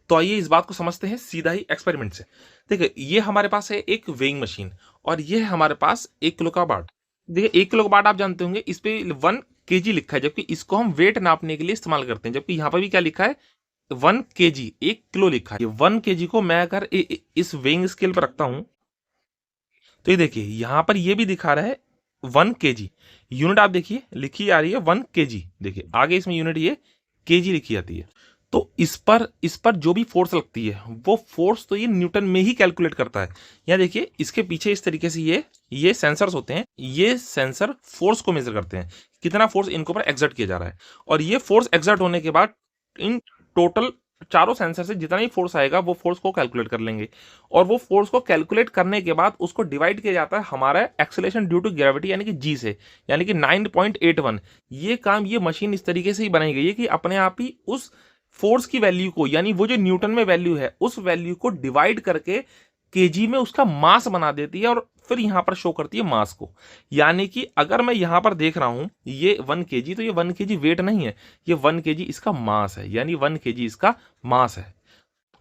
तो आइए इस बात को समझते हैं सीधा ही एक्सपेरिमेंट से। देखिए ये हमारे पास है एक वेइंग मशीन और ये है हमारे पास 1 किलो का बाट। देखिए 1 किलो का बाट आप जानते होंगे इस पे 1 केजी लिखा है, जबकि इसको हम वेट नापने के लिए इस्तेमाल करते हैं, जबकि यहाँ पर भी क्या लिखा है 1 केजी, 1 किलो लिखा है। ये 1 केजी को मैं अगर इस वेइंग स्केल पर रखता हूँ तो ये देखिए यहाँ पर ये भी दिखा रहा है 1 केजी। यूनिट आप देखिए लिखी आ रही है 1 केजी, देखिए आगे इसमें यूनिट ये केजी लिखी जाती है। तो इस पर जो भी फोर्स लगती है वो फोर्स तो ये न्यूटन में ही कैलकुलेट करता है। यहाँ देखिए इसके पीछे इस तरीके से ये सेंसर्स होते हैं, ये सेंसर फोर्स को मेजर करते हैं, कितना फोर्स इनके ऊपर एग्जर्ट किया जा रहा है। और ये फोर्स एग्जर्ट होने के बाद इन टोटल चारों सेंसर से जितना ही फोर्स आएगा वो फोर्स को कैलकुलेट कर लेंगे, और वो फोर्स को कैलकुलेट करने के बाद उसको डिवाइड किया जाता है हमारा एक्सेलरेशन ड्यू टू ग्रेविटी यानी कि जी से, यानी कि 9.81। ये काम ये मशीन इस तरीके से ही बनाई गई है कि अपने आप ही उस फोर्स की वैल्यू को, यानी वो जो न्यूटन में वैल्यू है उस वैल्यू को डिवाइड करके केजी में उसका मास बना देती है और फिर यहां पर शो करती है मास को। यानी कि अगर मैं यहां पर देख रहा हूं ये 1 केजी, तो ये 1 केजी वेट नहीं है, ये 1 केजी इसका मास है, यानी 1 केजी इसका मास है।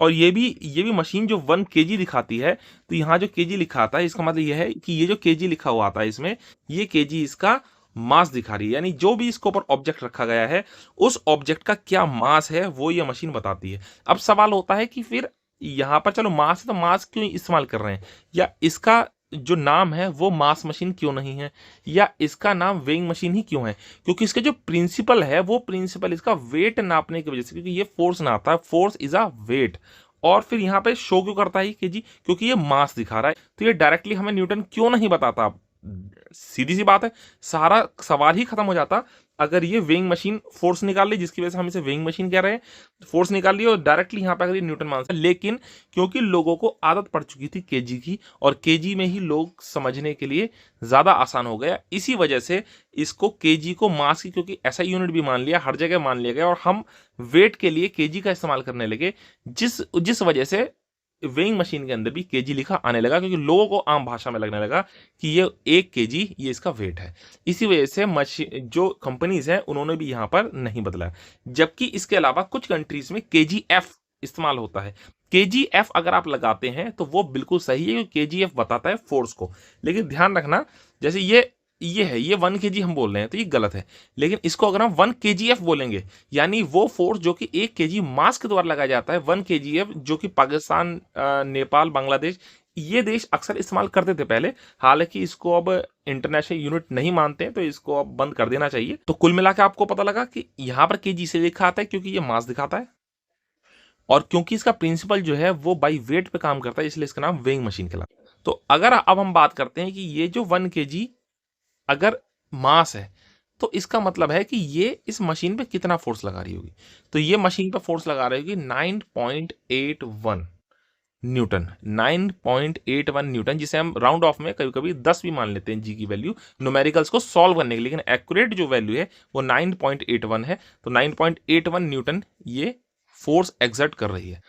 और ये भी मशीन जो 1 केजी दिखाती है, तो यहाँ जो केजी लिखा आता है इसका मतलब यह है कि ये जो केजी लिखा हुआ आता है इसमें, ये केजी इसका मास दिखा रही है, यानी जो भी इसके ऊपर ऑब्जेक्ट रखा गया है उस ऑब्जेक्ट का क्या मास है वो ये मशीन बताती है। अब सवाल होता है कि फिर यहाँ पर चलो मास है तो मास क्यों इस्तेमाल कर रहे हैं, या इसका जो नाम है वो मास मशीन क्यों नहीं है, या इसका नाम वेइंग मशीन ही क्यों है? क्योंकि इसका जो प्रिंसिपल है वो प्रिंसिपल इसका वेट नापने की वजह से, क्योंकि ये फोर्स नापता है, फोर्स इज अ वेट। और फिर यहाँ पे शो क्यों करता है कि जी, क्योंकि ये मास दिखा रहा है, तो ये डायरेक्टली हमें न्यूटन क्यों नहीं बताता? सीधी सी बात है, सारा सवाल ही खत्म हो जाता अगर ये वेइंग मशीन फोर्स निकाल ली, जिसकी वजह से हम इसे वेइंग मशीन कह रहे हैं, फोर्स निकाल ली और डायरेक्टली यहाँ पे अगर ये न्यूटन मान सकते। लेकिन क्योंकि लोगों को आदत पड़ चुकी थी केजी की, और केजी में ही लोग समझने के लिए ज्यादा आसान हो गया, इसी वजह से इसको केजी को मास की, क्योंकि ऐसा यूनिट भी मान लिया, हर जगह मान लिया गया, और हम वेट के लिए केजी का इस्तेमाल करने लगे, जिस जिस वजह से वेइंग मशीन के अंदर भी केजी लिखा आने लगा, क्योंकि लोगों को आम भाषा में लगने लगा कि ये 1 केजी ये इसका वेट है। इसी वजह से मशीन जो कंपनीज हैं उन्होंने भी यहां पर नहीं बदला। जबकि इसके अलावा कुछ कंट्रीज में केजीएफ इस्तेमाल होता है। केजीएफ अगर आप लगाते हैं तो वो बिल्कुल सही है, क्योंकि केजीएफ बताता है फोर्स को। लेकिन ध्यान रखना, जैसे ये 1 केजी हम बोल रहे हैं तो ये गलत है, लेकिन इसको अगर हम 1 केजीएफ बोलेंगे, यानी वो फोर्स जो कि 1 केजी मास के द्वारा लगाया जाता है, 1 केजीएफ, जो कि पाकिस्तान, नेपाल, बांग्लादेश, ये देश अक्सर इस्तेमाल करते थे पहले। हालांकि इसको अब इंटरनेशनल यूनिट नहीं मानते हैं, तो इसको अब बंद कर देना चाहिए। तो कुल मिलाकर आपको पता लगा कि यहां पर केजी से लिखा आता है क्योंकि ये मास दिखाता है, और क्योंकि इसका प्रिंसिपल जो है वो बाई वेट पे काम करता है, इसलिए इसका नाम वेइंग मशीन कहलाता है। तो अगर अब हम बात करते हैं कि ये जो 1 केजी अगर मास है, तो इसका मतलब है कि ये इस मशीन पे कितना फोर्स लगा रही होगी। तो ये मशीन पे फोर्स लगा रही होगी 9.81 न्यूटन, 9.81 न्यूटन, जिसे हम राउंड ऑफ में कभी कभी 10 भी मान लेते हैं जी की वैल्यू, न्यूमेरिकल्स को सॉल्व करने के लिए, लेकिन एक्यूरेट जो वैल्यू है वो 9.81 है। तो 9.81 न्यूटन ये फोर्स एक्सर्ट कर रही है।